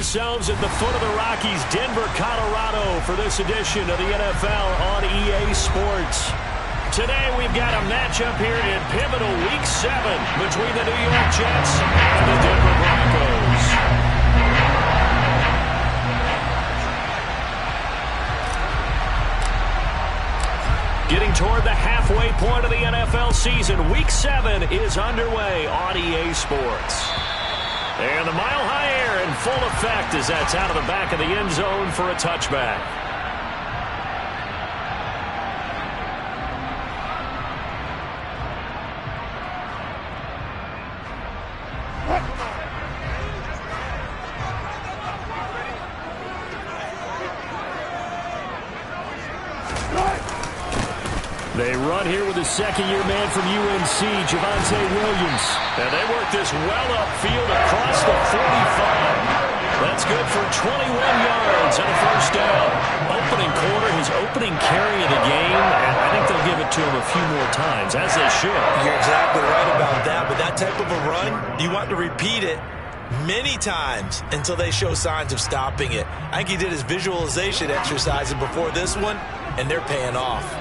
ourselves at the foot of the Rockies, Denver, Colorado, for this edition of the NFL on EA Sports. Today we've got a matchup here in pivotal Week 7 between the New York Jets and the Denver Broncos. Getting toward the halfway point of the NFL season, Week 7 is underway on EA Sports. And the mile-high air in full effect as that's out of the back of the end zone for a touchback. They run here with a second-year man from UNC, Javonte Williams. And they work this well upfield across the 45. That's good for 21 yards and a first down. Opening quarter, his opening carry of the game, and I think they'll give it to him a few more times, as they should. You're exactly right about that, but that type of a run, you want to repeat it many times until they show signs of stopping it. I think he did his visualization exercises before this one, and they're paying off.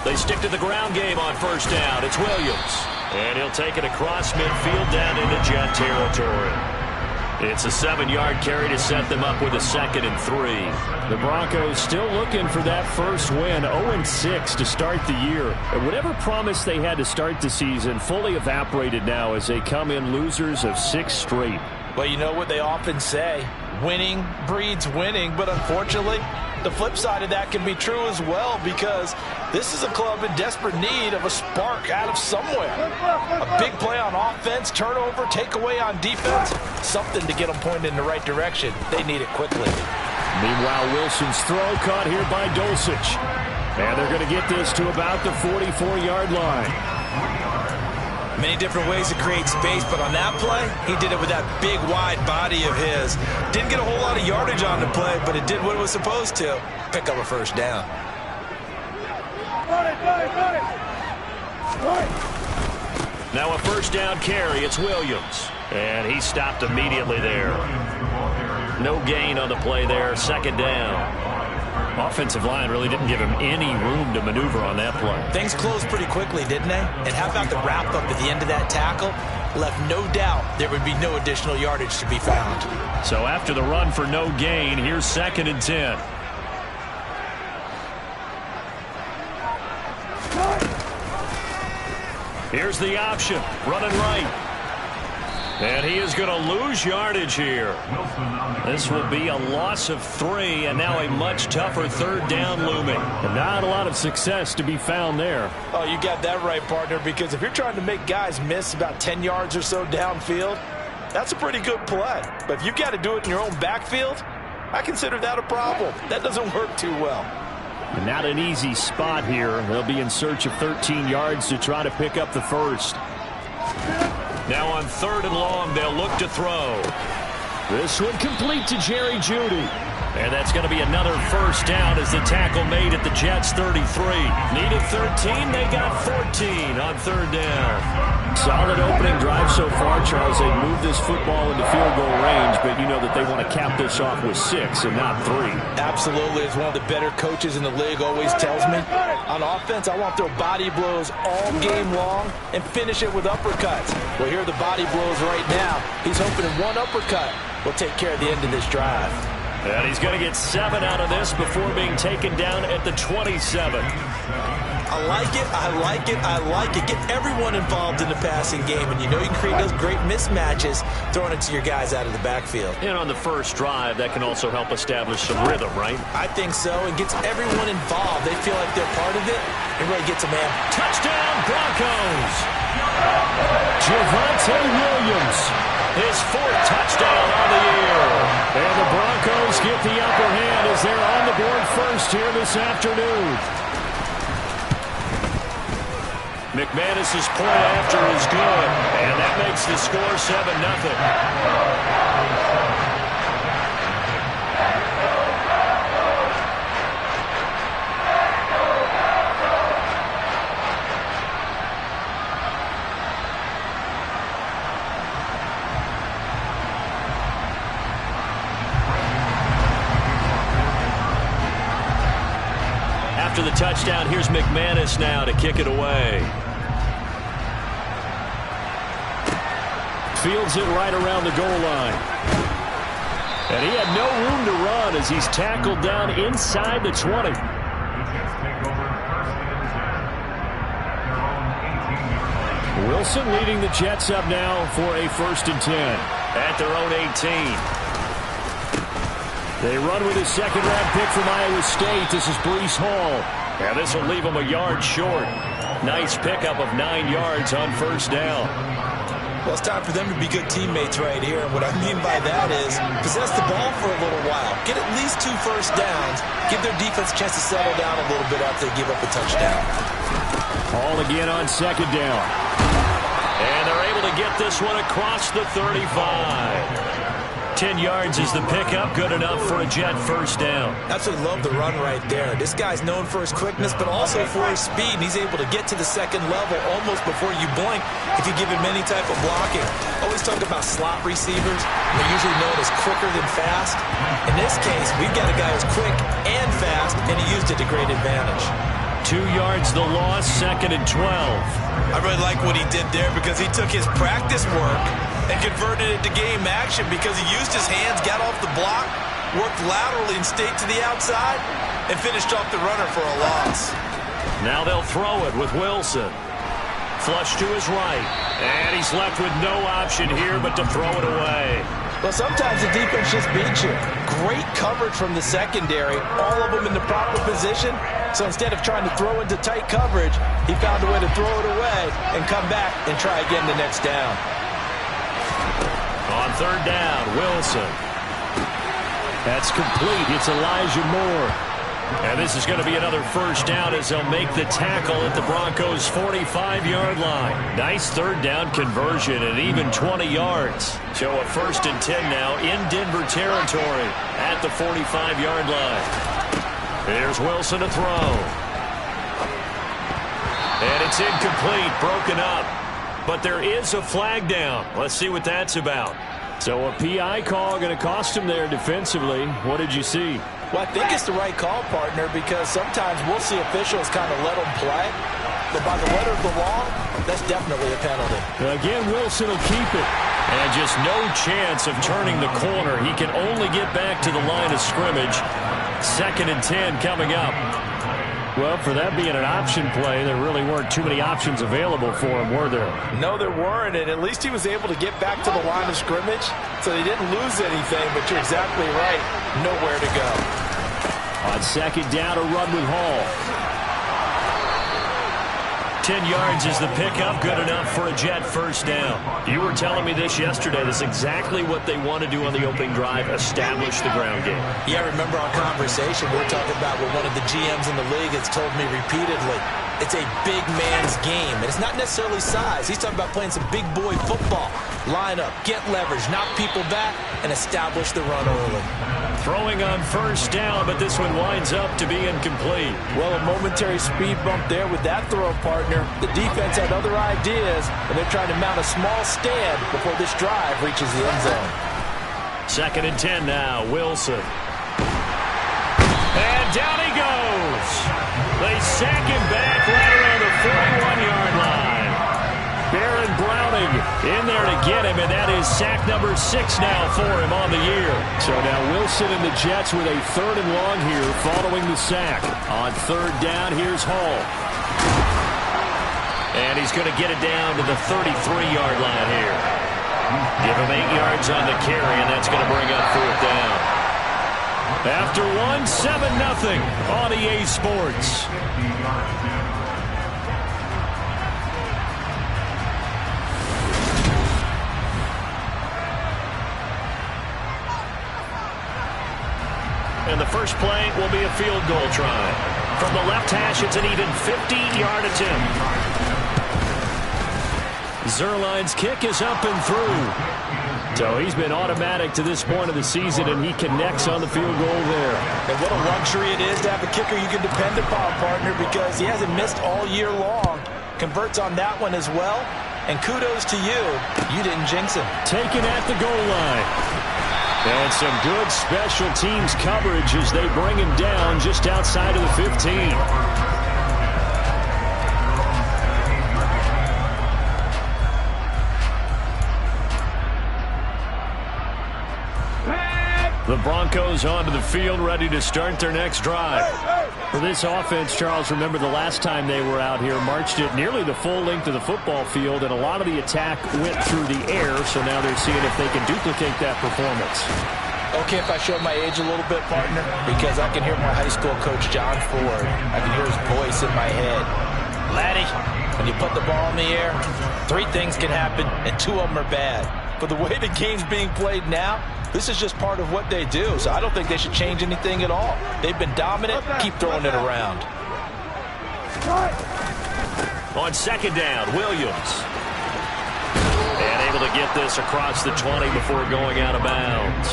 They stick to the ground game on first down. It's Williams. And he'll take it across midfield down into Jet territory. It's a 7-yard carry to set them up with a 2nd and 3. The Broncos still looking for that first win, 0-6 to start the year. And whatever promise they had to start the season fully evaporated now as they come in losers of 6 straight. Well, you know what they often say, winning breeds winning, but unfortunately, the flip side of that can be true as well, because this is a club in desperate need of a spark out of somewhere. A big play on offense, turnover, takeaway on defense, something to get them pointed in the right direction. They need it quickly. Meanwhile, Wilson's throw caught here by Dulcich. And they're going to get this to about the 44-yard line. Many different ways to create space, but on that play, he did it with that big, wide body of his. Didn't get a whole lot of yardage on the play, but it did what it was supposed to. Pick up a first down. Now a first down carry. It's Williams. And he stopped immediately there. No gain on the play there. 2nd down. Offensive line really didn't give him any room to maneuver on that play. Things closed pretty quickly, didn't they? And how about the wrap-up at the end of that tackle? Left no doubt there would be no additional yardage to be found. So after the run for no gain, here's 2nd and 10. Here's the option. Running right. And he is going to lose yardage here. This will be a loss of 3, and now a much tougher 3rd down looming. And not a lot of success to be found there. Oh, you got that right, partner, because if you're trying to make guys miss about 10 yards or so downfield, that's a pretty good play. But if you've got to do it in your own backfield, I consider that a problem. That doesn't work too well. And not an easy spot here. They'll be in search of 13 yards to try to pick up the first. Now on 3rd and long, they'll look to throw. This one complete to Jerry Jeudy. And that's going to be another first down as the tackle made at the Jets' 33. Needed 13, they got 14 on 3rd down. Solid opening drive so far, Charles. They moved this football into field goal range, but you know that they want to cap this off with 6 and not 3. Absolutely. As one of the better coaches in the league always tells me, on offense, I want to throw body blows all game long and finish it with uppercuts. Well, here are the body blows right now. He's hoping one uppercut will take care of the end of this drive. And he's going to get 7 out of this before being taken down at the 27. I like it, I like it, I like it. Get everyone involved in the passing game, and you know you can create those great mismatches throwing it to your guys out of the backfield. And on the first drive, that can also help establish some rhythm, right? I think so. It gets everyone involved. They feel like they're part of it. It really gets a man. Touchdown, Broncos! Javonte Williams, his 4th touchdown on the year. And the Broncos get the upper hand as they're on the board first here this afternoon. McManus's point after is good, and that makes the score 7-0. After the touchdown, here's McManus now to kick it away. Fields it right around the goal line. And he had no room to run as he's tackled down inside the 20. Wilson leading the Jets up now for a 1st and 10 at their own 18. They run with his second-round pick from Iowa State. This is Breece Hall. And this will leave him a yard short. Nice pickup of 9 yards on 1st down. Well, it's time for them to be good teammates right here. And what I mean by that is possess the ball for a little while. Get at least 2 first downs. Give their defense a chance to settle down a little bit after they give up a touchdown. Hall again on 2nd down. And they're able to get this one across the 35. 10 yards is the pickup. Good enough for a Jet 1st down. Absolutely love the run right there. This guy's known for his quickness, but also for his speed. And he's able to get to the 2nd level almost before you blink if you give him any type of blocking. Always talk about slot receivers. They're usually known as quicker than fast. In this case, we've got a guy who's quick and fast, and he used it to great advantage. 2 yards the loss, 2nd and 12. I really like what he did there because he took his practice work and converted it to game action because he used his hands, got off the block, worked laterally and stayed to the outside, and finished off the runner for a loss. Now they'll throw it with Wilson. Flush to his right. And he's left with no option here but to throw it away. Well, sometimes the defense just beats you. Great coverage from the secondary, all of them in the proper position. So instead of trying to throw into tight coverage, he found a way to throw it away and come back and try again the next down. On 3rd down, Wilson. That's complete. It's Elijah Moore. And this is going to be another 1st down as they'll make the tackle at the Broncos' 45-yard line. Nice 3rd down conversion and even 20 yards. So a 1st and 10 now in Denver territory at the 45-yard line. Here's Wilson to throw. And it's incomplete, broken up. But there is a flag down. Let's see what that's about. So a PI call going to cost him there defensively. What did you see? Well, I think it's the right call, partner, because sometimes we'll see officials kind of let them play. But by the letter of the law, that's definitely a penalty. Again, Wilson will keep it. And just no chance of turning the corner. He can only get back to the line of scrimmage. 2nd and 10 coming up. Well, for that being an option play, there really weren't too many options available for him, were there? No, there weren't, and at least he was able to get back to the line of scrimmage, so he didn't lose anything, but you're exactly right, nowhere to go. On 2nd down, a run with Hall. 10 yards is the pickup, good enough for a Jet 1st down. You were telling me this yesterday. This is exactly what they want to do on the opening drive, establish the ground game. Yeah, I remember our conversation. We were talking about what one of the GMs in the league has told me repeatedly. It's a big man's game, and it's not necessarily size. He's talking about playing some big boy football. Line up, get leverage, knock people back, and establish the run early. Throwing on 1st down, but this one winds up to be incomplete. Well, a momentary speed bump there with that throw, partner. The defense had other ideas, and they're trying to mount a small stand before this drive reaches the end zone. 2nd and 10 now, Wilson. And down he goes. They sack him back right around the 41-yard line. Baron Browning in there to get him, and that is sack number 6 now for him on the year. So now Wilson and the Jets with a 3rd and long here following the sack. On 3rd down, here's Hall. And he's going to get it down to the 33-yard line here. Give him 8 yards on the carry, and that's going to bring up 4th down. After one, 7-0 on EA Sports. And the first play will be a field goal try. From the left hash, it's an even 50-yard attempt. Zerline's kick is up and through. So he's been automatic to this point of the season, and he connects on the field goal there. And what a luxury it is to have a kicker you can depend upon, partner, because he hasn't missed all year long. Converts on that one as well. And kudos to you. You didn't jinx him. Taken at the goal line. And some good special teams coverage as they bring him down just outside of the 15. The Broncos onto the field, ready to start their next drive. For this offense, Charles, remember the last time they were out here, marched it nearly the full length of the football field, and a lot of the attack went through the air, so now they're seeing if they can duplicate that performance. Okay, if I show my age a little bit, partner, because I can hear my high school coach, John Ford. I can hear his voice in my head. Laddie, when you put the ball in the air, 3 things can happen, and 2 of them are bad. But the way the game's being played now, this is just part of what they do, so I don't think they should change anything at all. They've been dominant. Keep throwing it around. On second down, Williams. And able to get this across the 20 before going out of bounds.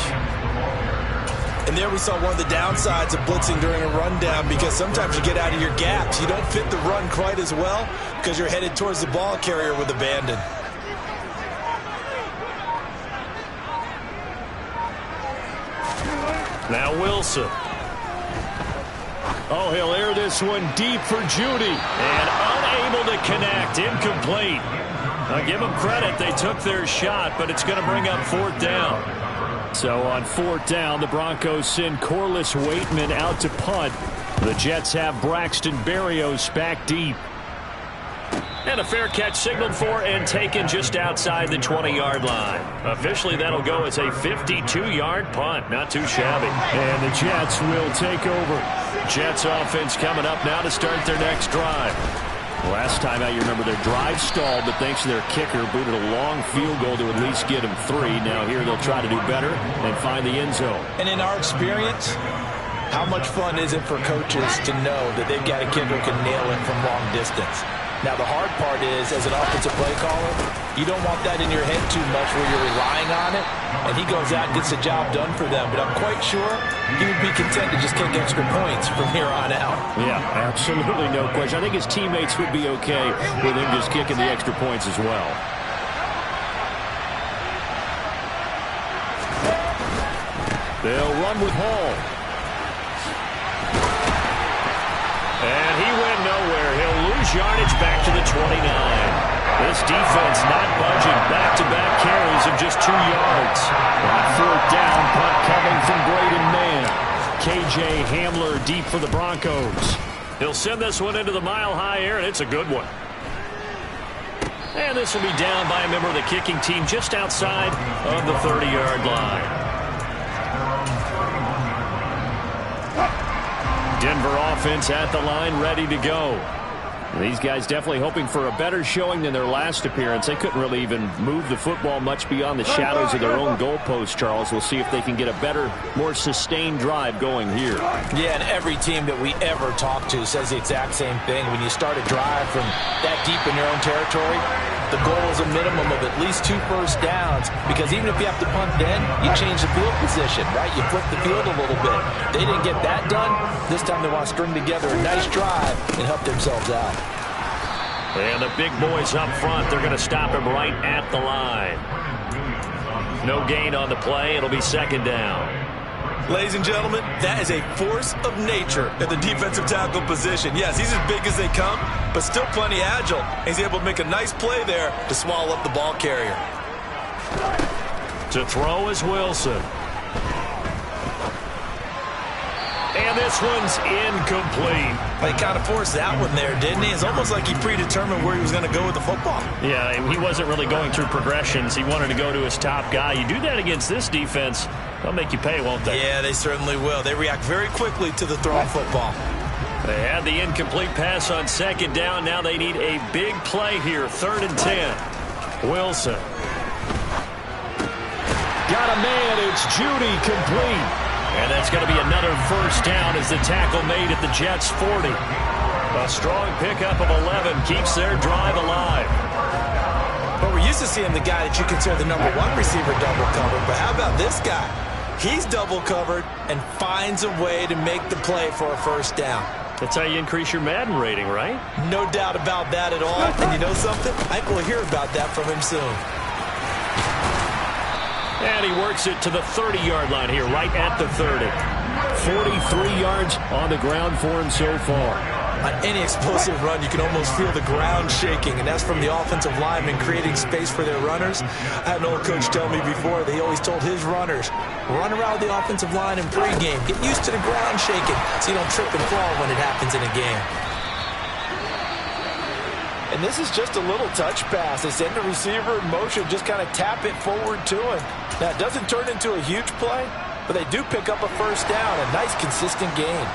And there we saw one of the downsides of blitzing during a rundown, because sometimes you get out of your gaps. You don't fit the run quite as well because you're headed towards the ball carrier with abandon. Now Wilson. Oh, he'll air this one deep for Judy. And unable to connect. Incomplete. I'll give them credit. They took their shot, but it's going to bring up 4th down. So on 4th down, the Broncos send Corliss Waitman out to punt. The Jets have Braxton Berrios back deep. And a fair catch signaled for and taken just outside the 20-yard line. Officially, that'll go as a 52-yard punt. Not too shabby. And the Jets will take over. Jets offense coming up now to start their next drive. Last time out, you remember their drive stalled, but thanks to their kicker, booted a long field goal to at least get them 3. Now here they'll try to do better and find the end zone. And in our experience, how much fun is it for coaches to know that they've got a kicker who can nail it from long distance? Now, the hard part is, as an offensive play caller, you don't want that in your head too much where you're relying on it, and he goes out and gets the job done for them. But I'm quite sure he would be content to just kick extra points from here on out. Yeah, absolutely no question. I think his teammates would be okay with him just kicking the extra points as well. They'll run with Hall. And he went nowhere. He'll lose yardage back to the 29. This defense not budging. Back-to-back carries of just 2 yards. On 4th down, punt coming from Braden Mann. K.J. Hamler deep for the Broncos. He'll send this one into the mile-high air, and it's a good one. And this will be down by a member of the kicking team just outside of the 30-yard line. Denver offense at the line, ready to go. These guys definitely hoping for a better showing than their last appearance. They couldn't really even move the football much beyond the shadows of their own goalpost, Charles. We'll see if they can get a better, more sustained drive going here. Yeah, and every team that we ever talk to says the exact same thing. When you start a drive from that deep in your own territory, the goal is a minimum of at least 2 first downs, because even if you have to punt then, you change the field position, right? You flip the field a little bit. They didn't get that done. This time they want to string together a nice drive and help themselves out. And the big boys up front, they're going to stop him right at the line. No gain on the play. It'll be 2nd down. Ladies and gentlemen, that is a force of nature at the defensive tackle position. Yes, he's as big as they come, but still plenty agile. He's able to make a nice play there to swallow up the ball carrier. To throw is Wilson. And this one's incomplete. He kind of forced that one there, didn't he? It's almost like he predetermined where he was going to go with the football. Yeah, he wasn't really going through progressions. He wanted to go to his top guy. You do that against this defense, they'll make you pay, won't they? Yeah, they certainly will. They react very quickly to the thrown football. They had the incomplete pass on 2nd down. Now they need a big play here. 3rd and 10. Wilson. Got a man. It's Judy, complete. And that's going to be another 1st down as the tackle made at the Jets' 40. A strong pickup of 11 keeps their drive alive. But we're used to seeing the guy that you consider the #1 receiver double covered. But how about this guy? He's double covered and finds a way to make the play for a 1st down. That's how you increase your Madden rating, right? No doubt about that at all. And you know something? I think we'll hear about that from him soon. And he works it to the 30-yard line here, right at the 30. 43 yards on the ground for him so far. On any explosive run, you can almost feel the ground shaking, and that's from the offensive linemen creating space for their runners. I had an old coach tell me before, they always told his runners, run around the offensive line in pregame. Get used to the ground shaking so you don't trip and fall when it happens in a game. And this is just a little touch pass. They send the receiver in motion, just kind of tap it forward to him. Now, it doesn't turn into a huge play, but they do pick up a first down, a nice, consistent gain.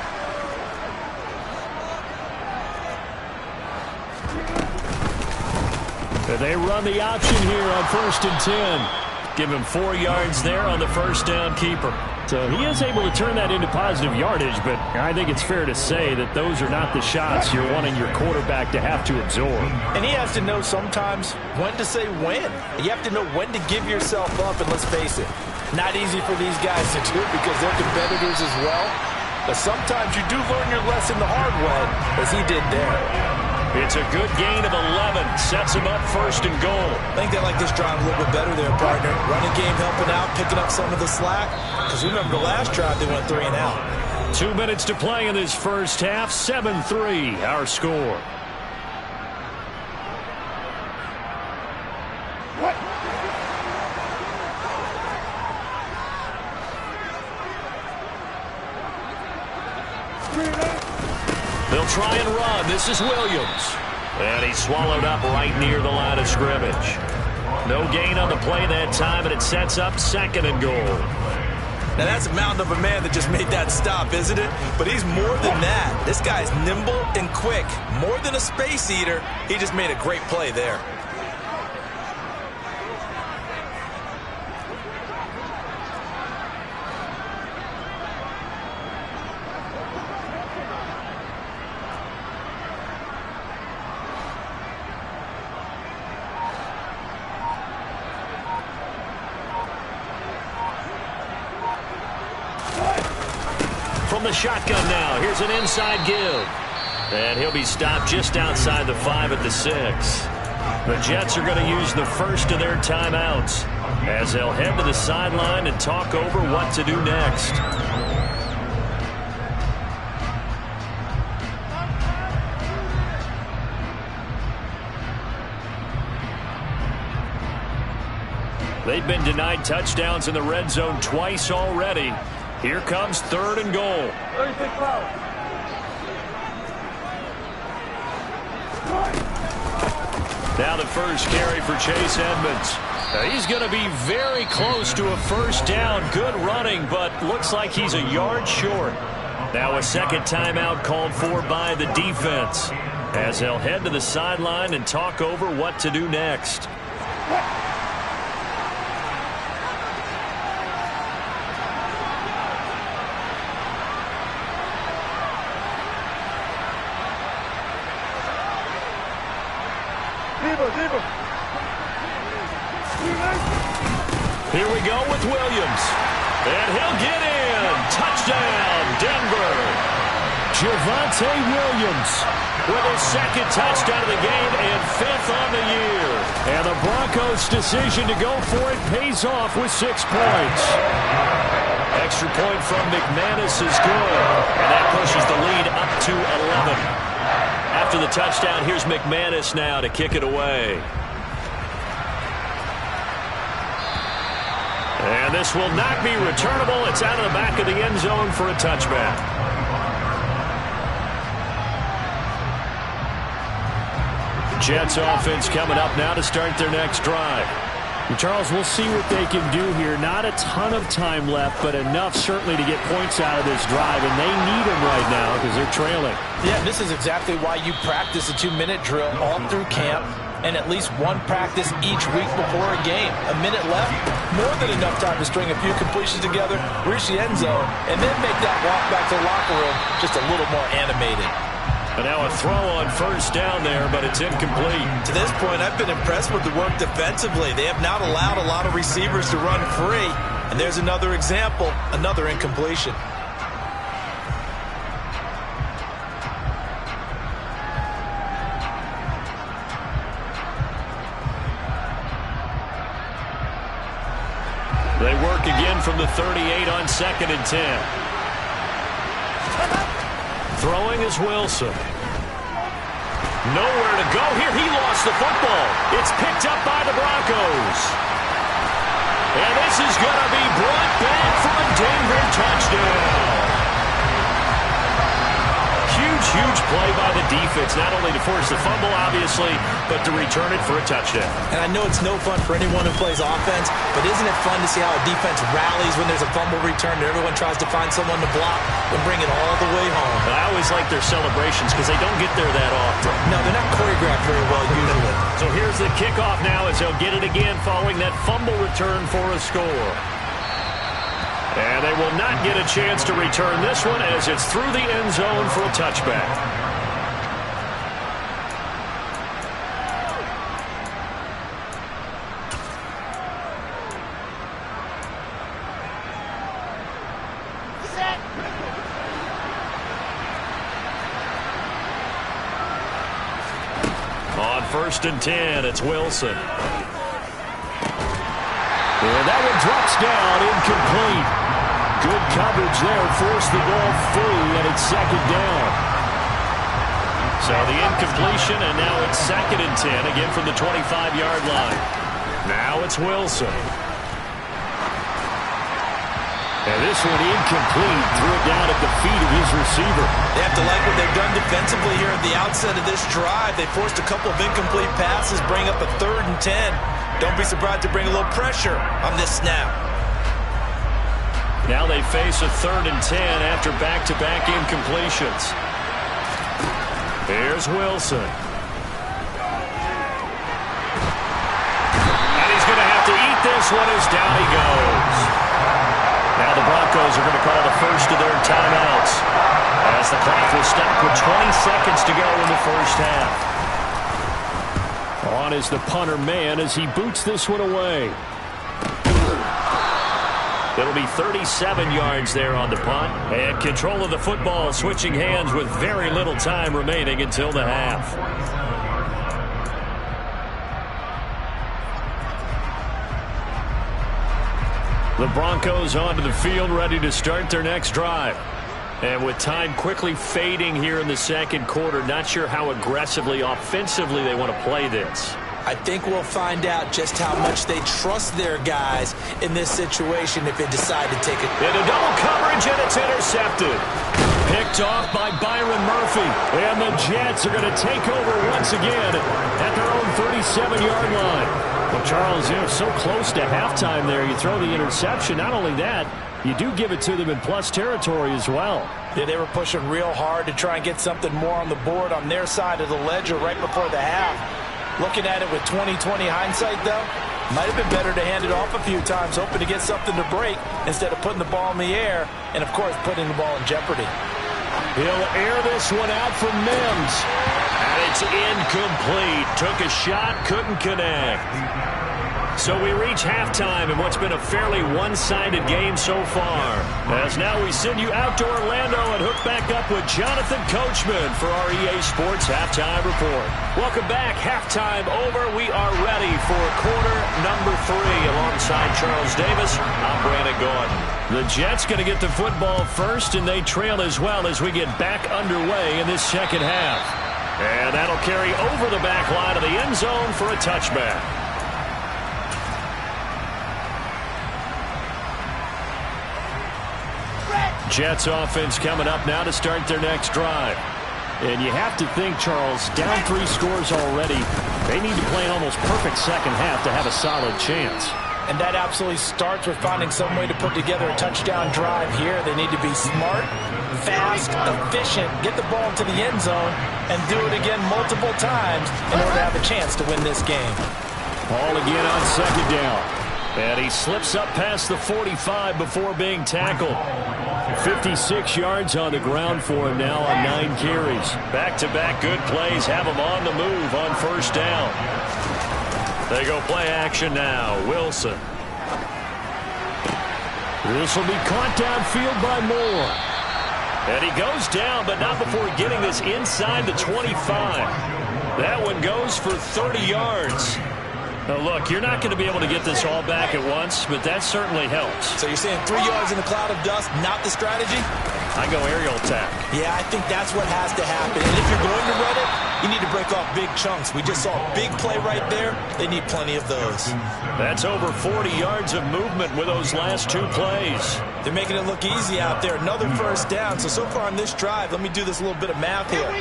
They run the option here on 1st and 10. Give him 4 yards there on the first down keeper. So he is able to turn that into positive yardage, but I think it's fair to say that those are not the shots you're wanting your quarterback to have to absorb. And he has to know sometimes when to say when. You have to know when to give yourself up, and let's face it, not easy for these guys to do because they're competitors as well. But sometimes you do learn your lesson the hard way, as he did there. It's a good gain of 11. Sets him up 1st and goal. I think they like this drive a little bit better there, partner. Running game helping out, picking up some of the slack. Because remember the last drive, they went 3 and out. 2 minutes to play in this first half. 7-3, our score. They'll try and run. This is Williams. And he's swallowed up right near the line of scrimmage. No gain on the play that time, and it sets up 2nd and goal. Now, that's a mountain of a man that just made that stop, isn't it? But he's more than that. This guy's nimble and quick. More than a space eater. He just made a great play there. From the shotgun now, here's an inside give. And he'll be stopped just outside the 5 at the 6. The Jets are going to use the first of their timeouts as they'll head to the sideline and talk over what to do next. They've been denied touchdowns in the red zone twice already. Here comes 3rd and goal. Now the first carry for Chase Edmonds. He's going to be very close to a first down. Good running, but looks like he's a yard short. Now a second timeout called for by the defense as they'll head to the sideline and talk over what to do next. Here we go with Williams. And he'll get in. Touchdown, Denver. Javonte Williams with his 2nd touchdown of the game and 5th on the year. And the Broncos' decision to go for it pays off with 6 points. Extra point from McManus is good. And that pushes the lead up to 11. After the touchdown, here's McManus now to kick it away. And this will not be returnable. It's out of the back of the end zone for a touchback. Jets offense coming up now to start their next drive. And Charles, we'll see what they can do here. Not a ton of time left, but enough certainly to get points out of this drive, and they need them right now because they're trailing. Yeah, this is exactly why you practice a 2-minute drill all through camp and at least one practice each week before a game. A minute left, more than enough time to string a few completions together, reach the end zone, and then make that walk back to the locker room just a little more animated. And now a throw on first down there, but it's incomplete. To this point, I've been impressed with the work defensively. They have not allowed a lot of receivers to run free. And there's another example, another incompletion. They work again from the 38 on 2nd and 10. Throwing is Wilson. Nowhere to go here. He lost the football. It's picked up by the Broncos. And this is going to be brought back for a Denver touchdown. Huge play by the defense, not only to force the fumble, obviously, but to return it for a touchdown. And I know it's no fun for anyone who plays offense, but isn't it fun to see how a defense rallies when there's a fumble return and everyone tries to find someone to block and bring it all the way home? I always like their celebrations because they don't get there that often. No, they're not choreographed very well usually. So here's the kickoff now as they'll get it again following that fumble return for a score. And they will not get a chance to return this one as it's through the end zone for a touchback. Set. On 1st and 10, it's Wilson. And that one drops down, incomplete. Good coverage there, forced the ball free, and it's 2nd down. So the incompletion, and now it's 2nd and 10, again from the 25-yard line. Now it's Wilson. And this one incomplete, threw it down at the feet of his receiver. They have to like what they've done defensively here at the outset of this drive. They forced a couple of incomplete passes, bring up a 3rd and 10. Don't be surprised to bring a little pressure on this snap. Now they face a 3rd and 10 after back-to-back incompletions. Here's Wilson. And he's going to have to eat this one as down he goes. Now the Broncos are going to call the first of their timeouts as the clock will stop with 20 seconds to go in the first half. On is the punter man as he boots this one away. It'll be 37 yards there on the punt. And control of the football switching hands with very little time remaining until the half. The Broncos onto the field ready to start their next drive. And with time quickly fading here in the 2nd quarter, not sure how aggressively, offensively they want to play this. I think we'll find out just how much they trust their guys in this situation if they decide to take it. Into double coverage, and it's intercepted. Picked off by Byron Murphy. And the Jets are going to take over once again at their own 37-yard line. Well, Charles, you know, so close to halftime there. You throw the interception. Not only that, you do give it to them in plus territory as well. Yeah, they were pushing real hard to try and get something more on the board on their side of the ledger right before the half. Looking at it with 20/20 hindsight, though, might have been better to hand it off a few times, hoping to get something to break instead of putting the ball in the air and, of course, putting the ball in jeopardy. He'll air this one out for Mims. And it's incomplete. Took a shot, couldn't connect. So we reach halftime in what's been a fairly one-sided game so far. As now we send you out to Orlando and hook back up with Jonathan Coachman for our EA Sports Halftime Report. Welcome back. Halftime over. We are ready for quarter number 3. Alongside Charles Davis, I'm Brandon Gordon. The Jets going to get the football first, and they trail as well as we get back underway in this second half. And that'll carry over the back line of the end zone for a touchback. Jets offense coming up now to start their next drive. And you have to think, Charles, down 3 scores already. They need to play an almost perfect second half to have a solid chance. And that absolutely starts with finding some way to put together a touchdown drive here. They need to be smart, fast, efficient, get the ball to the end zone, and do it again multiple times in order to have a chance to win this game. Ball again on 2nd down. And he slips up past the 45 before being tackled. 56 yards on the ground for him now on 9 carries. Back-to-back good plays have him on the move on 1st down. They go play action now. Wilson. This will be caught downfield by Moore. And he goes down, but not before getting this inside the 25. That one goes for 30 yards. Now look, you're not going to be able to get this all back at once, but that certainly helps. So you're saying 3 yards in a cloud of dust, not the strategy? I go aerial attack. Yeah, I think that's what has to happen. And if you're going to run it, you need to break off big chunks. We just saw a big play right there. They need plenty of those. That's over 40 yards of movement with those last 2 plays. They're making it look easy out there. Another first down. So far on this drive, let me do this little bit of math here.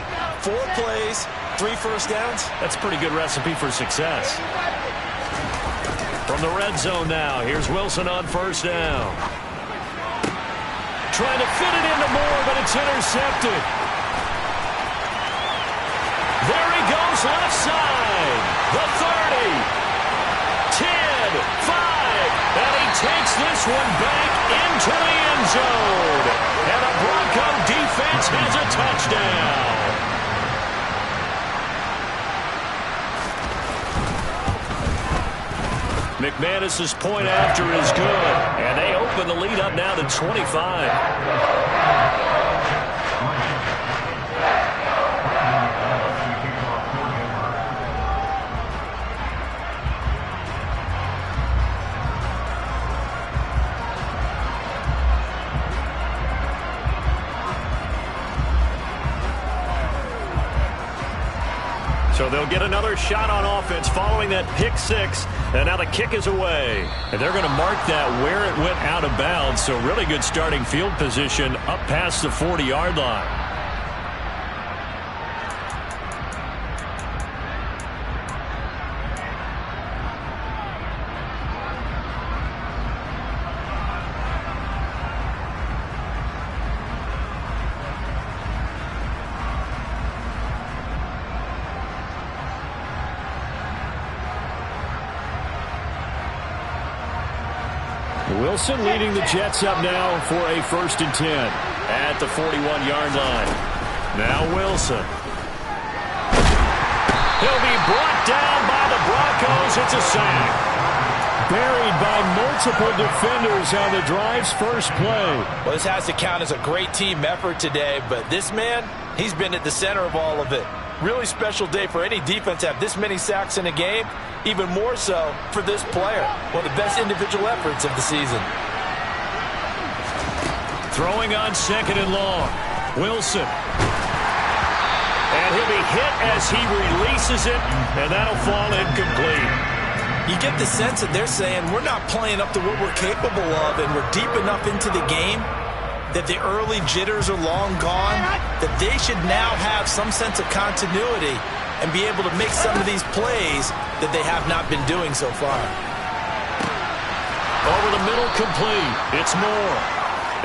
4 plays, 3 first downs. That's a pretty good recipe for success. From the red zone now, here's Wilson on first down. Trying to fit it into Moore, but it's intercepted. There he goes, left side. The 30. 10, 5. And he takes this one back into the end zone. And the Bronco defense has a touchdown. McManus's point after is good, and they open the lead up now to 25. So they'll get another shot on offense following that pick 6. And now the kick is away. And they're going to mark that where it went out of bounds. So really good starting field position up past the 40-yard line. Wilson leading the Jets up now for a 1st and 10 at the 41-yard line. Now Wilson. He'll be brought down by the Broncos. It's a sack. Buried by multiple defenders on the drive's first play. Well, this has to count as a great team effort today, but this man, he's been at the center of all of it. Really special day for any defense to have this many sacks in a game. Even more so for this player. One of the best individual efforts of the season. Throwing on 2nd and long. Wilson. And he'll be hit as he releases it, and that'll fall incomplete. You get the sense that they're saying we're not playing up to what we're capable of, and we're deep enough into the game that the early jitters are long gone, that they should now have some sense of continuity and be able to make some of these plays that they have not been doing so far. Over the middle, complete. It's Moore.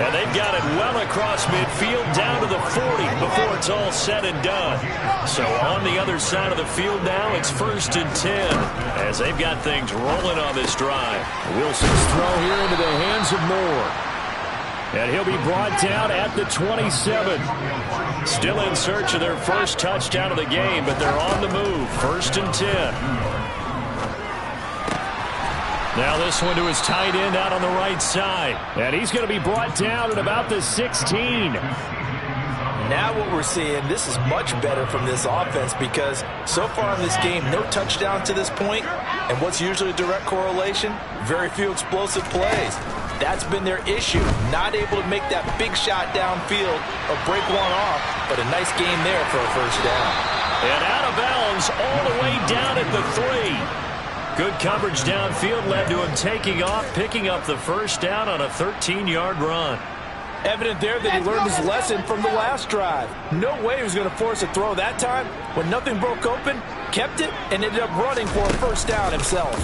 And they've got it well across midfield down to the 40 before it's all said and done. So on the other side of the field now, it's 1st and 10 as they've got things rolling on this drive. Wilson's throw here into the hands of Moore. And he'll be brought down at the 27. Still in search of their first touchdown of the game, but they're on the move. 1st and 10. Now this one to his tight end out on the right side. And he's going to be brought down at about the 16. Now what we're seeing, this is much better from this offense because so far in this game, no touchdown to this point. And what's usually a direct correlation? Very few explosive plays. That's been their issue. Not able to make that big shot downfield or break one off, but a nice game there for a first down. And out of bounds all the way down at the 3. Good coverage downfield led to him taking off, picking up the first down on a 13-yard run. Evident there that he learned his lesson from the last drive. No way he was going to force a throw that time. When nothing broke open, kept it, and ended up running for a first down himself.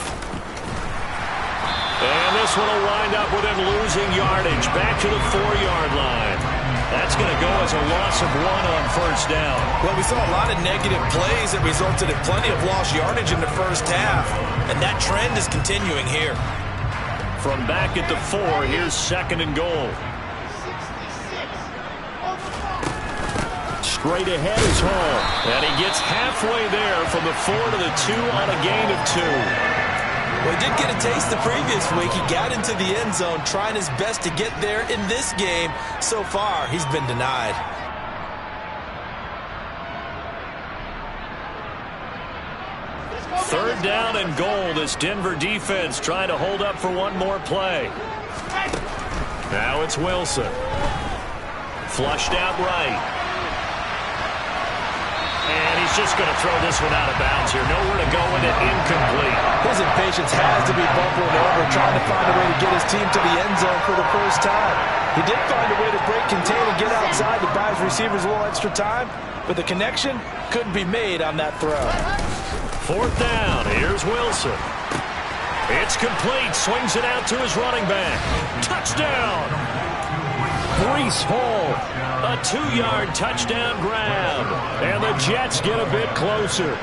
And this one will wind up with him losing yardage back to the 4-yard line. That's going to go as a loss of 1 on first down. Well, we saw a lot of negative plays that resulted in plenty of lost yardage in the first half, and that trend is continuing here. From back at the 4, here's 2nd and goal. Straight ahead is Hall, and he gets halfway there from the 4 to the 2 on a gain of 2. Well, he did get a taste the previous week. He got into the end zone trying his best to get there in this game. So far, he's been denied. Third down and goal. This Denver defense trying to hold up for one more play. Now it's Wilson. Flushed out right. And he's just going to throw this one out of bounds here. Nowhere to go with it. Incomplete. His impatience has to be bubbling over, trying to find a way to get his team to the end zone for the first time. He did find a way to break contain and get outside to buy his receivers a little extra time, but the connection couldn't be made on that throw. Fourth down. Here's Wilson. It's complete. Swings it out to his running back. Touchdown. Breece Hall. A 2-yard touchdown grab. And the Jets get a bit closer.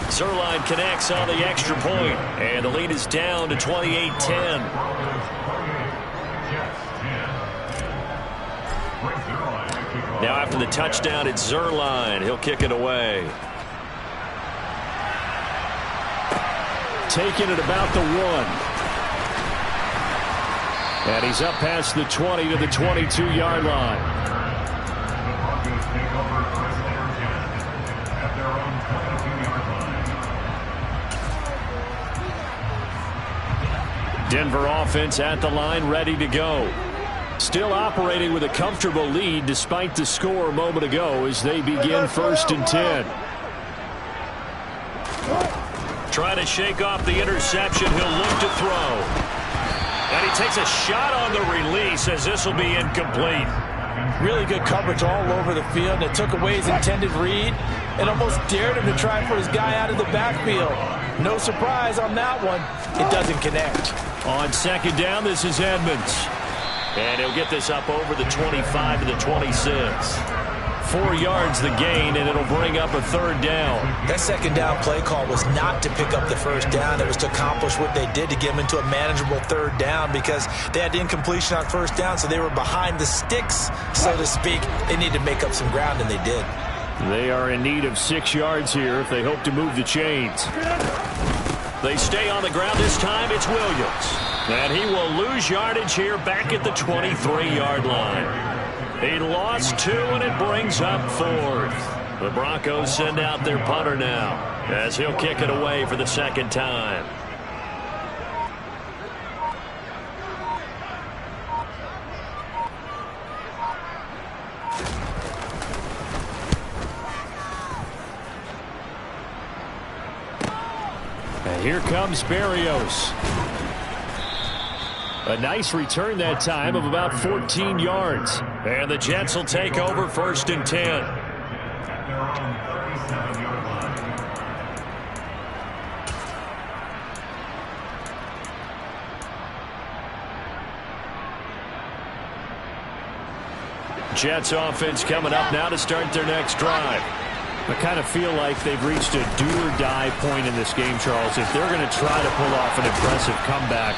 Zerline connects on the extra point, and the lead is down to 28-10. Now after the touchdown, it's Zerline. He'll kick it away. Taking it about the 1. And he's up past the 20 to the 22-yard line. Denver offense at the line, ready to go. Still operating with a comfortable lead despite the score a moment ago as they begin 1st and 10. Trying to shake off the interception. He'll look to throw. And he takes a shot on the release as this will be incomplete. Really good coverage all over the field. It took away his intended read and almost dared him to try and put his guy out of the backfield. No surprise on that one. It doesn't connect. On second down, this is Edmonds. And he'll get this up over the 25 to the 26. 4 yards the gain, and it'll bring up a third down. That second down play call was not to pick up the first down. It was to accomplish what they did to get them into a manageable third down because they had incompletion on first down, so they were behind the sticks, so to speak. They needed to make up some ground, and they did. They are in need of 6 yards here if they hope to move the chains. They stay on the ground this time. It's Williams. And he will lose yardage here back at the 23-yard line. He lost 2, and it brings up 4th. The Broncos send out their punter now as he'll kick it away for the second time. And here comes Berrios. A nice return that time of about 14 yards. And the Jets will take over 1st and 10. Jets offense coming up now to start their next drive. I kind of feel like they've reached a do-or-die point in this game, Charles. If they're going to try to pull off an impressive comeback,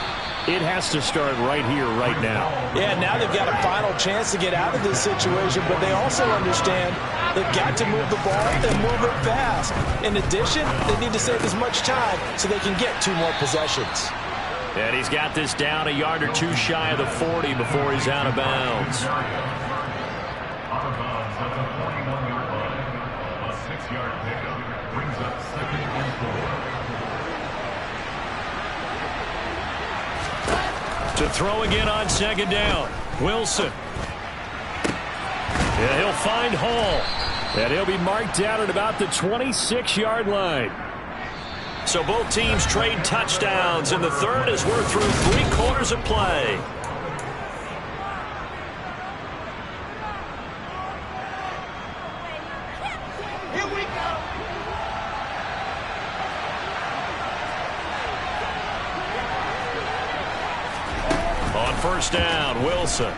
it has to start right here, right now. Yeah, now they've got a final chance to get out of this situation, but they also understand they've got to move the ball and move it fast. In addition, they need to save as much time so they can get 2 more possessions. And he's got this down a yard or 2 shy of the 40 before he's out of bounds. To throw again on second down. Wilson. And he'll find Hall. And he'll be marked down at about the 26-yard line. So both teams trade touchdowns in the third as we're through 3 quarters of play. Here we go. On first down, Wilson.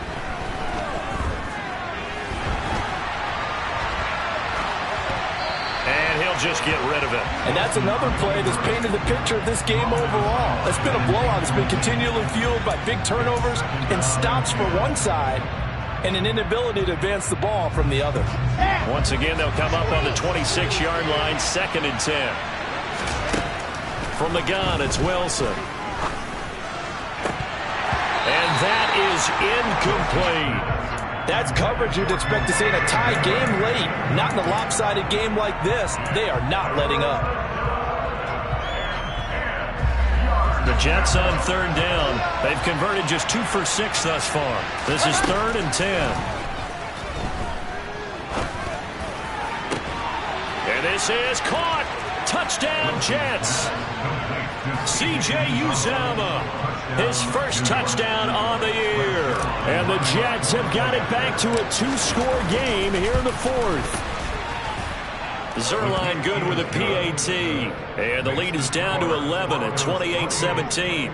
And he'll just get rid of it. And that's another play that's painted the picture of this game overall. It's been a blowout. It's been continually fueled by big turnovers and stops for one side and an inability to advance the ball from the other. Once again, they'll come up on the 26-yard line, 2nd and 10. From the gun, it's Wilson. And that is incomplete. That's coverage you'd expect to see in a tie game late. Not in a lopsided game like this. They are not letting up. The Jets on third down. They've converted just 2 for 6 thus far. This is 3rd and 10. And this is caught. Touchdown, Jets. C.J. Uzomah, his first touchdown on the year. And the Jets have got it back to a 2-score game here in the 4th. Zerline good with a PAT. And the lead is down to 11 at 28-17.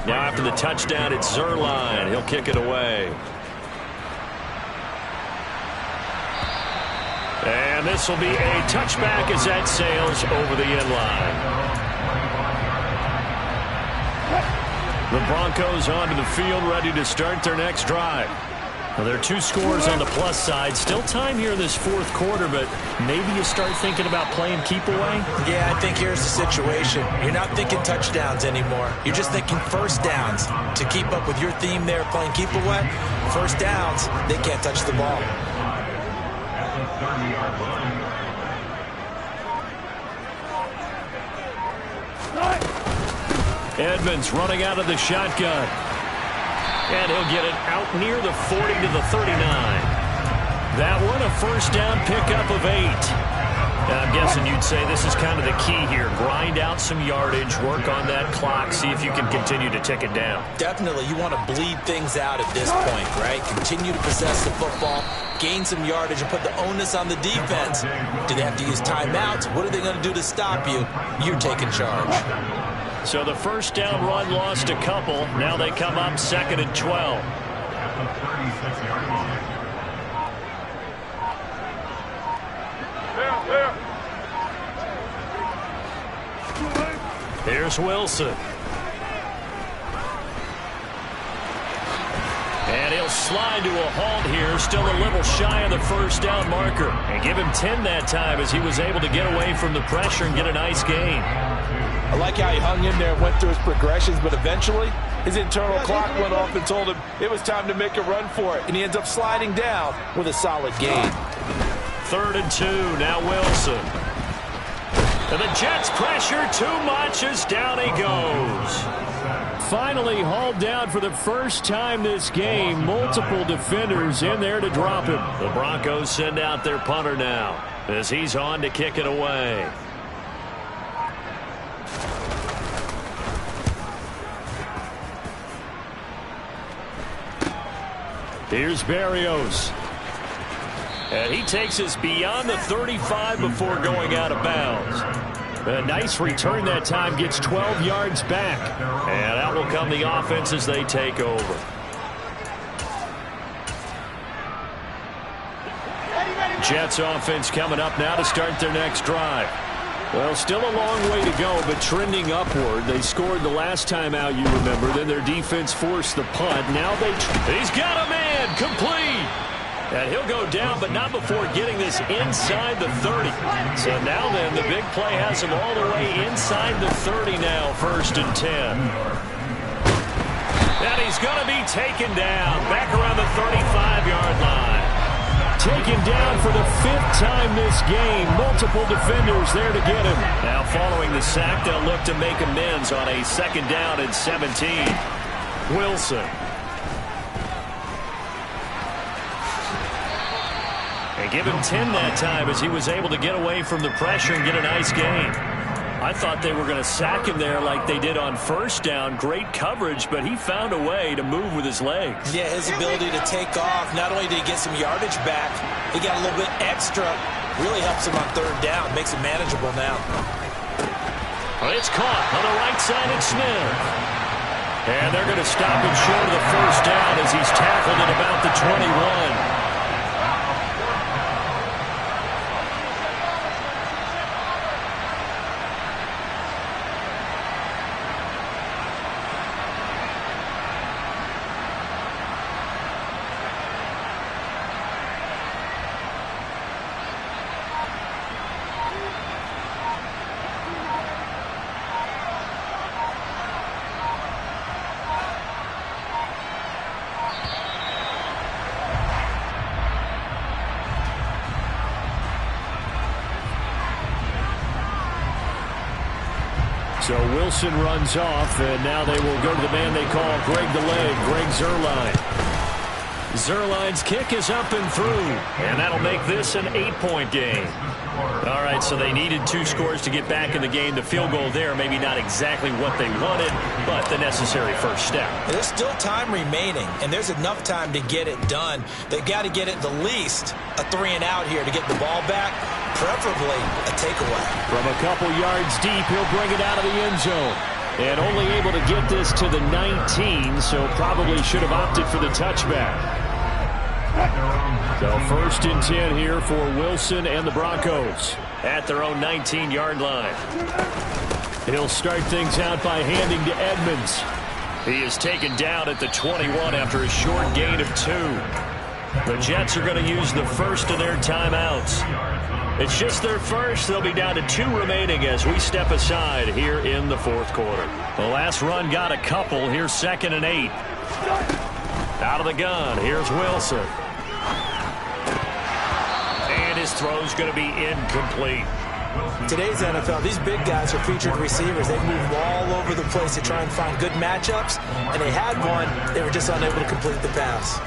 Now after the touchdown, it's Zerline. He'll kick it away. And this will be a touchback as that sails over the end line. The Broncos onto the field, ready to start their next drive. Well, there are 2 scores on the plus side. Still time here in this 4th quarter, but maybe you start thinking about playing keep away? Yeah, I think here's the situation. You're not thinking touchdowns anymore. You're just thinking first downs. To keep up with your theme there, playing keep away, first downs, they can't touch the ball. Edmonds running out of the shotgun. And he'll get it out near the 40 to the 39. That one, a first down pickup of 8. And I'm guessing you'd say this is kind of the key here. Grind out some yardage, work on that clock, see if you can continue to tick it down. Definitely, you want to bleed things out at this point, right? Continue to possess the football, gain some yardage, and put the onus on the defense. Do they have to use timeouts? What are they going to do to stop you? You're taking charge. So the first down run lost a couple. Now they come up 2nd and 12. Here's Wilson. And he'll slide to a halt here, still a little shy of the first down marker. And give him 10 that time as he was able to get away from the pressure and get a nice gain. I like how he hung in there and went through his progressions, but eventually his internal clock went off and told him it was time to make a run for it, and he ends up sliding down with a solid gain. 3rd and 2, now Wilson. And the Jets pressure too much as down he goes. Finally hauled down for the first time this game. Multiple defenders in there to drop him. The Broncos send out their punter now as he's on to kick it away. Here's Berrios. And he takes us beyond the 35 before going out of bounds. A nice return that time, gets 12 yards back. And out will come the offense as they take over. Jets offense coming up now to start their next drive. Well, still a long way to go, but trending upward. They scored the last time out, you remember. Then their defense forced the punt. Now he's got a man, complete. And he'll go down, but not before getting this inside the 30. So now then, the big play has him all the way inside the 30 now, 1st and 10. And he's going to be taken down, back around the 35-yard line. Taken down for the 5th time this game. Multiple defenders there to get him. Now following the sack, they'll look to make amends on a 2nd down and 17. Wilson. And give him 10 that time as he was able to get away from the pressure and get a nice gain. I thought they were going to sack him there like they did on 1st down. Great coverage, but he found a way to move with his legs. Yeah, his ability to take off. Not only did he get some yardage back, he got a little bit extra. Really helps him on 3rd down. Makes it manageable now. Well, it's caught on the right side of Smith. And they're going to stop him short of the 1st down as he's tackled at about the 21. So Wilson runs off, and now they will go to the man they call Greg the Leg, Greg Zuerlein. Zuerlein's kick is up and through, and that'll make this an 8-point game. All right, so they needed 2 scores to get back in the game. The field goal there, maybe not exactly what they wanted, but the necessary first step. There's still time remaining, and there's enough time to get it done. They've got to get it the least a 3-and-out here to get the ball back, preferably a takeaway. From a couple yards deep, he'll bring it out of the end zone. And only able to get this to the 19, so probably should have opted for the touchback. So 1st and 10 here for Wilson and the Broncos at their own 19-yard line. He'll start things out by handing to Edmonds. He is taken down at the 21 after a short gain of 2. The Jets are going to use the first of their timeouts. It's just their first. They'll be down to 2 remaining as we step aside here in the 4th quarter. The last run got a couple. Here's 2nd and 8. Out of the gun. Here's Wilson. And his throw's going to be incomplete. Today's NFL, these big guys are featured receivers. They move all over the place to try and find good matchups, and they had one. They were just unable to complete the pass.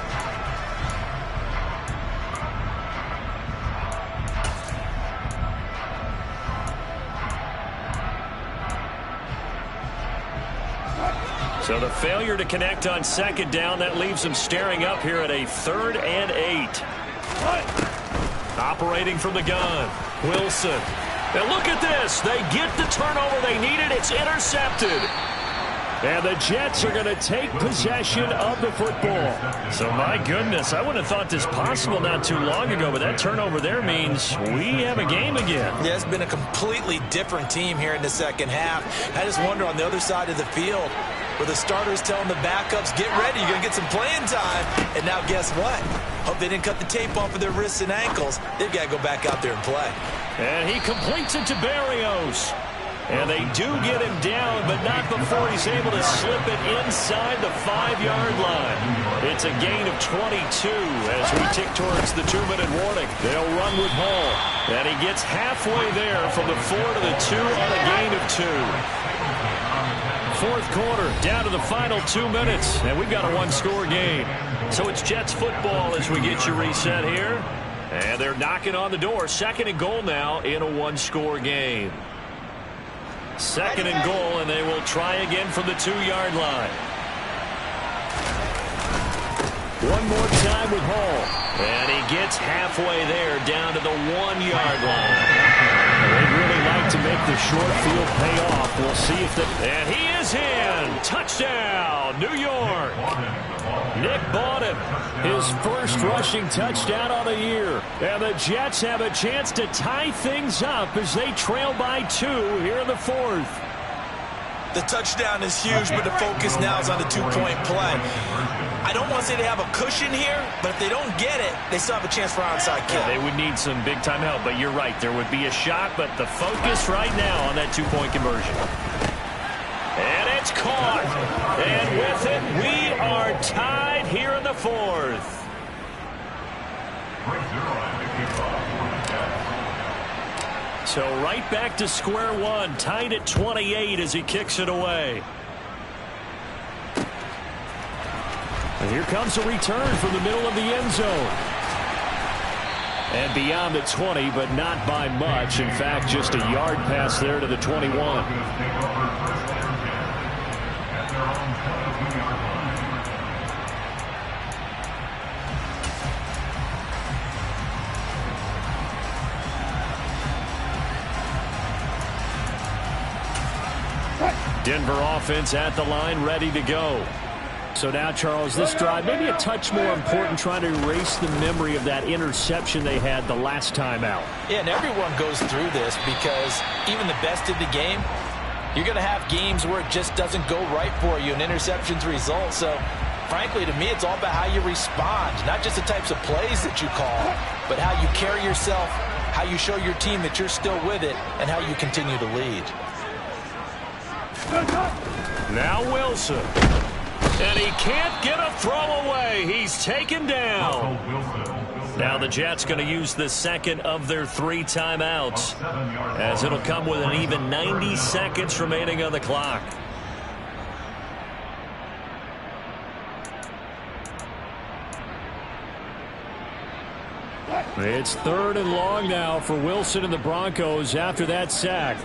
So the failure to connect on 2nd down, that leaves them staring up here at a 3rd and 8. Operating from the gun, Wilson. And look at this. They get the turnover they needed. It's intercepted. And the Jets are going to take possession of the football. So, my goodness, I wouldn't have thought this possible not too long ago, but that turnover there means we have a game again. Yeah, it's been a completely different team here in the 2nd half. I just wonder on the other side of the field, where the starters telling the backups, get ready, you're going to get some playing time. And now guess what? Hope they didn't cut the tape off of their wrists and ankles. They've got to go back out there and play. And he completes it to Berrios. And they do get him down, but not before he's able to slip it inside the 5-yard line. It's a gain of 22 as we tick towards the 2-minute warning. They'll run with Hall. And he gets halfway there from the 4 to the 2 on a gain of 2. 4th quarter, down to the final 2 minutes, and we've got a 1-score game. So it's Jets football as we get you reset here. And they're knocking on the door. 2nd and goal now in a 1-score game. 2nd and goal, and they will try again from the 2-yard line. One more time with Hall. And he gets halfway there, down to the 1-yard line. They'd really like to make the short field pay off. We'll see if they... And he is in! Touchdown, New York! Nick Bawden, his first rushing touchdown on the year. And the Jets have a chance to tie things up as they trail by 2 here in the 4th. The touchdown is huge, but the focus now is on the 2-point play. I don't want to say they have a cushion here, but if they don't get it, they still have a chance for onside kick. Yeah, they would need some big-time help, but you're right. There would be a shot, but the focus right now on that 2-point conversion. And it's caught. And with it, we are tied here in the 4th. So right back to square one, tied at 28 as he kicks it away. And here comes a return from the middle of the end zone. And beyond the 20, but not by much. In fact, just a yard pass there to the 21. Denver offense at the line, ready to go. So now, Charles, this drive maybe a touch more important, trying to erase the memory of that interception they had the last time out. Yeah, and everyone goes through this because even the best in the game, you're going to have games where it just doesn't go right for you and interceptions result. So, frankly, to me, it's all about how you respond, not just the types of plays that you call, but how you carry yourself, how you show your team that you're still with it, and how you continue to lead. Now Wilson. And he can't get a throw away. He's taken down. Now the Jets going to use the second of their 3 timeouts, as it'll come with an even 90 seconds remaining on the clock. It's 3rd and long now for Wilson and the Broncos after that sack.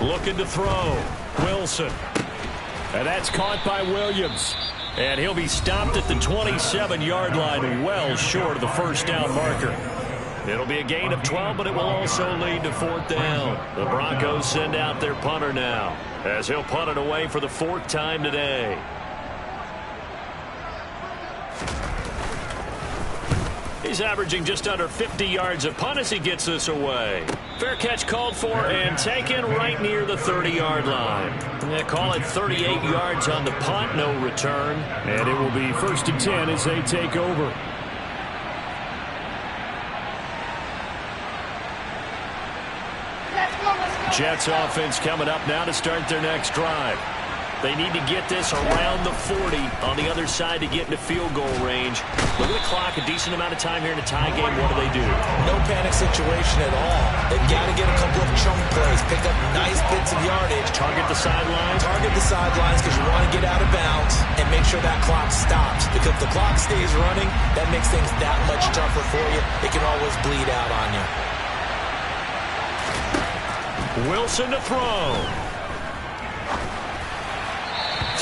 Looking to throw. Wilson. And that's caught by Williams. And he'll be stopped at the 27-yard line, well short of the first down marker. It'll be a gain of 12, but it will also lead to 4th down. The Broncos send out their punter now, as he'll punt it away for the 4th time today. He's averaging just under 50 yards a punt as he gets this away. Fair catch called for and taken right near the 30-yard line. They call it 38 yards on the punt, no return. And it will be 1st and 10 as they take over. Jets offense coming up now to start their next drive. They need to get this around the 40 on the other side to get into field goal range. Look at the clock, a decent amount of time here in a tie game. What do? No panic situation at all. They've got to get a couple of chunk plays, pick up nice bits of yardage. Target the sidelines. Target the sidelines because you want to get out of bounds and make sure that clock stops. Because if the clock stays running, that makes things that much tougher for you. It can always bleed out on you. Wilson to throw.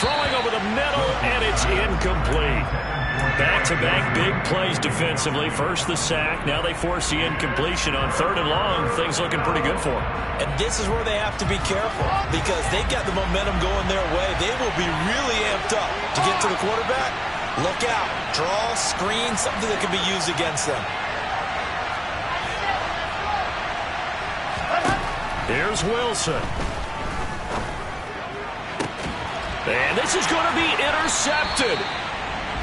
Throwing over the middle, and it's incomplete. Back-to-back big plays defensively. First the sack, now they force the incompletion on 3rd and long. Things looking pretty good for them. And this is where they have to be careful because they've got the momentum going their way. They will be really amped up to get to the quarterback. Look out. Draw, screen, something that can be used against them. Here's Wilson. And this is going to be intercepted.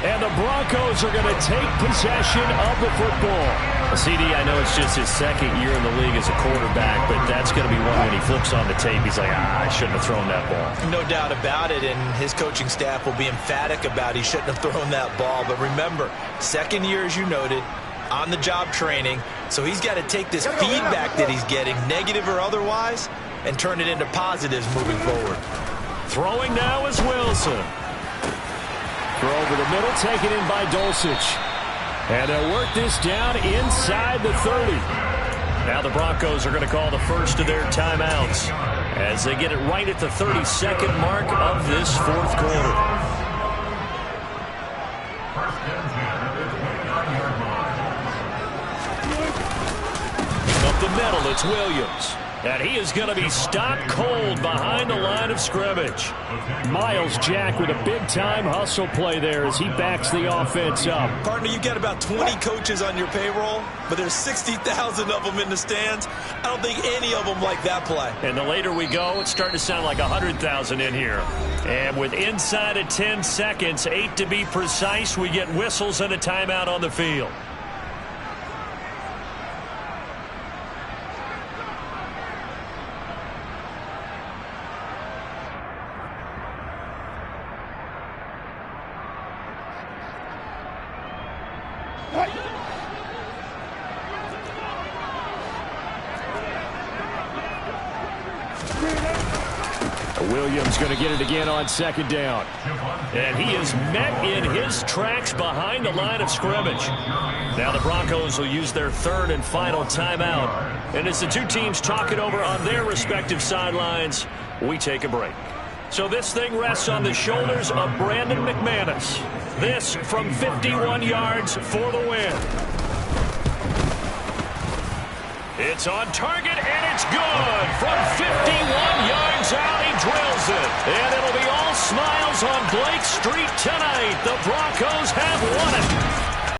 And the Broncos are going to take possession of the football. CD, I know it's just his 2nd year in the league as a quarterback, but that's going to be one when he flips on the tape. He's like, I shouldn't have thrown that ball. No doubt about it, and his coaching staff will be emphatic about he shouldn't have thrown that ball. But remember, 2nd year, as you noted, on-the-job training, so he's got to take this feedback that he's getting, negative or otherwise, and turn it into positives moving forward. Throwing now is Wilson. Throw over the middle, taken in by Dulcich. And they'll work this down inside the 30. Now the Broncos are going to call the first of their timeouts as they get it right at the 32nd mark of this 4th quarter. Up the middle, it's Williams. And he is going to be stopped cold behind the line of scrimmage. Miles Jack with a big-time hustle play there as he backs the offense up. Partner, you've got about 20 coaches on your payroll, but there's 60,000 of them in the stands. I don't think any of them like that play. And the later we go, it's starting to sound like 100,000 in here. And with inside of 10 seconds, 8 to be precise, we get whistles and a timeout on the field. Williams going to get it again on 2nd down. And he is met in his tracks behind the line of scrimmage. Now the Broncos will use their 3rd and final timeout. And as the two teams talk it over on their respective sidelines, we take a break. So this thing rests on the shoulders of Brandon McManus. This from 51 yards for the win. It's on target, and it's good. From 51 yards out, he drills it. And it'll be all smiles on Blake Street tonight. The Broncos have won it.